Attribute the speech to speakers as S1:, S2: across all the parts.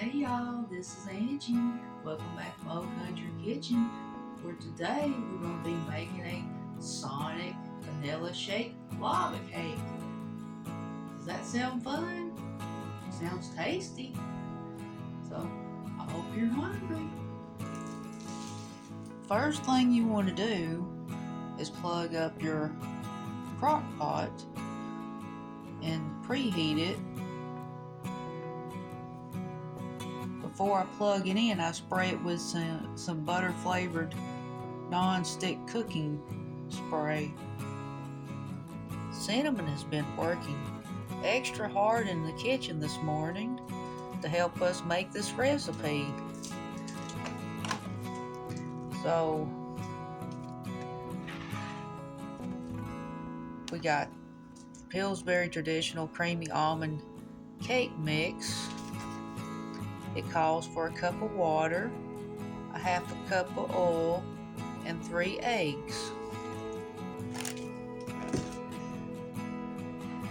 S1: Hey y'all, this is Angie. Welcome back to my Old Country Kitchen, where today we're going to be making a Sonic Vanilla Shake Lava Cake. Does that sound fun? Sounds tasty. So, I hope you're hungry. First thing you want to do is plug up your crock pot and preheat it. Before I plug it in, I spray it with some butter flavored non-stick cooking spray. Cinnamon has been working extra hard in the kitchen this morning to help us make this recipe. So we got Pillsbury traditional creamy almond cake mix. It calls for a cup of water, a half a cup of oil, and 3 eggs.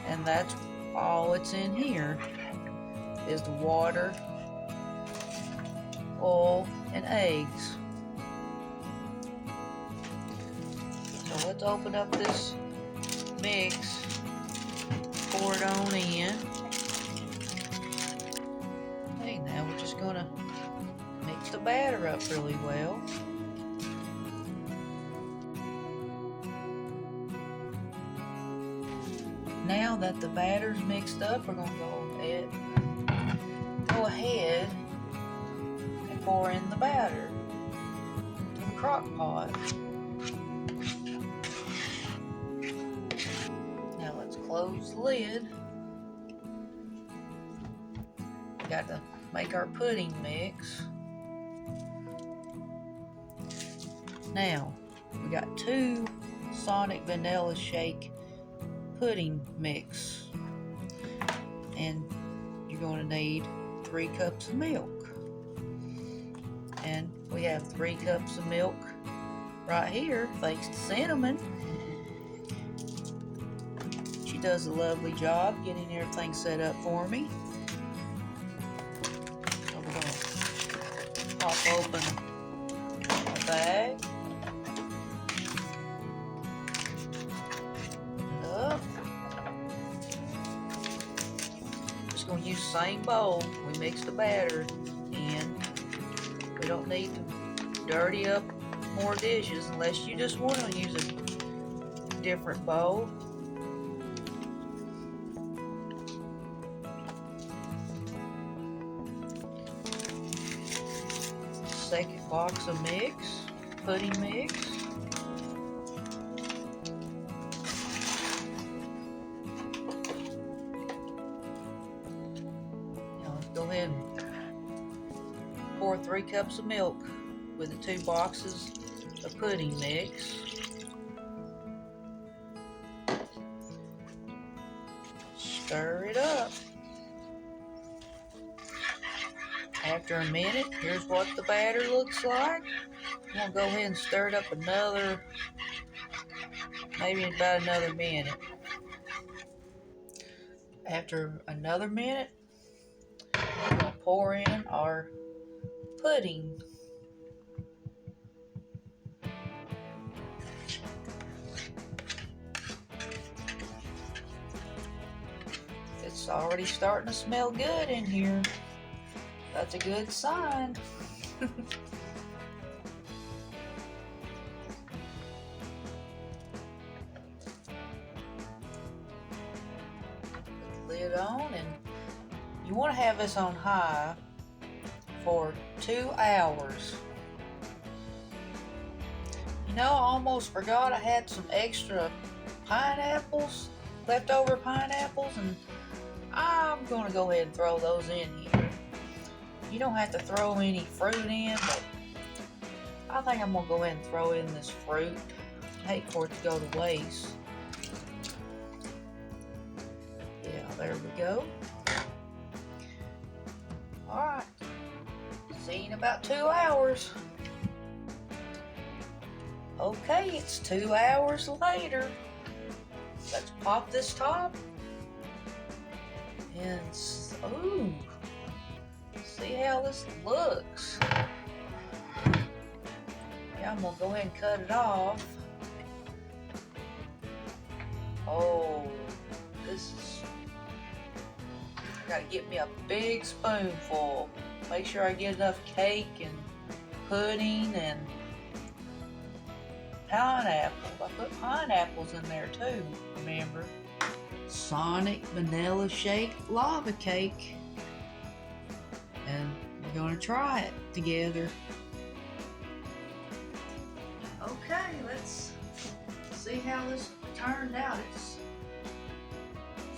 S1: And that's all it's in here, is the water, oil, and eggs. So let's open up this mix, pour it on in. Okay, now we're just gonna mix the batter up really well. Now that the batter's mixed up, we're gonna go ahead and pour in the batter to the crock pot. Now let's close the lid. We got to make our pudding mix. Now we got 2 Sonic Vanilla Shake pudding mix, and you're going to need 3 cups of milk, and we have 3 cups of milk right here thanks to Cinnamon. She does a lovely job getting everything set up for me. So we're going to pop open a bag. Just going to use the same bowl we mixed the batter in. We don't need to dirty up more dishes unless you just want to use a different bowl. Second box of mix, pudding mix. Go ahead and pour 3 cups of milk with the 2 boxes of pudding mix. Stir it up. After a minute, here's what the batter looks like. I'm going to go ahead and stir it up maybe about another minute. After another minute, we're going to pour in our pudding. It's already starting to smell good in here. That's a good sign. Put the lid on, and you want to have this on high for 2 hours. You know, I almost forgot I had some extra pineapples, leftover pineapples, and I'm going to go ahead and throw those in here. You don't have to throw any fruit in, but I think I'm going to go ahead and throw in this fruit. I hate for it to go to waste. Yeah, there we go. Alright, see you in about 2 hours. Okay, it's 2 hours later. Let's pop this top. And, ooh, see, see how this looks. Yeah, I'm gonna go ahead and cut it off. Oh, this is, I gotta get me a big spoonful. Make sure I get enough cake and pudding and pineapples. I put pineapples in there too, remember? Sonic Vanilla Shake Lava Cake. And we're gonna try it together. Okay, let's see how this turned out. It's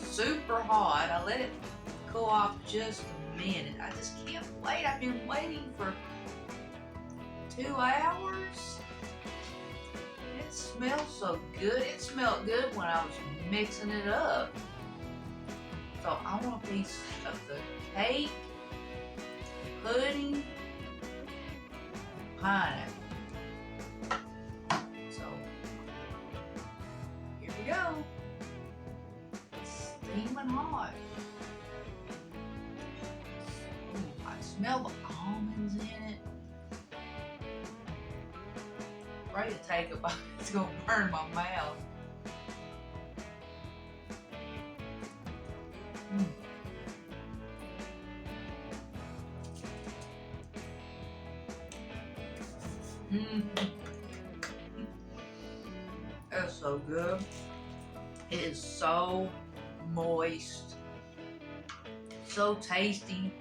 S1: super hot. I let it cool off just a minute. I just can't wait. I've been waiting for 2 hours. It smells so good. It smelled good when I was mixing it up. So I want a piece of the cake, pudding, pineapple. So here we go. It's steaming hot. Ooh, I smell the almonds in it. Ready to take a bite. It's gonna burn my mouth. That's so good. It is so moist, so tasty,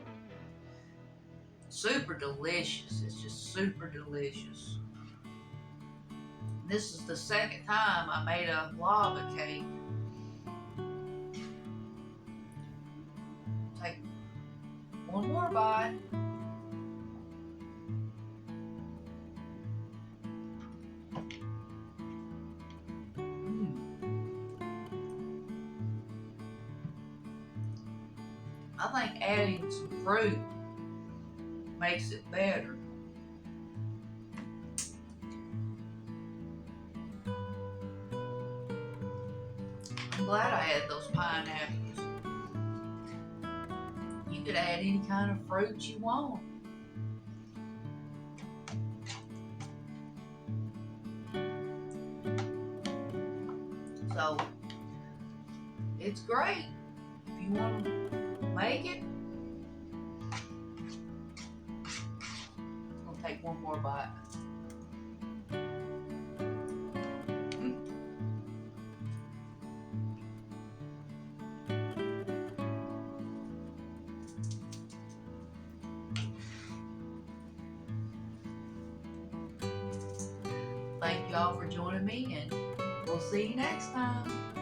S1: super delicious. It's just super delicious. This is the second time I made a lava cake. Take one more bite. I think adding some fruit makes it better. I'm glad I had those pineapples. You could add any kind of fruit you want. So, it's great if you want to make it. I'll take one more bite. Thank y'all for joining me, and we'll see you next time.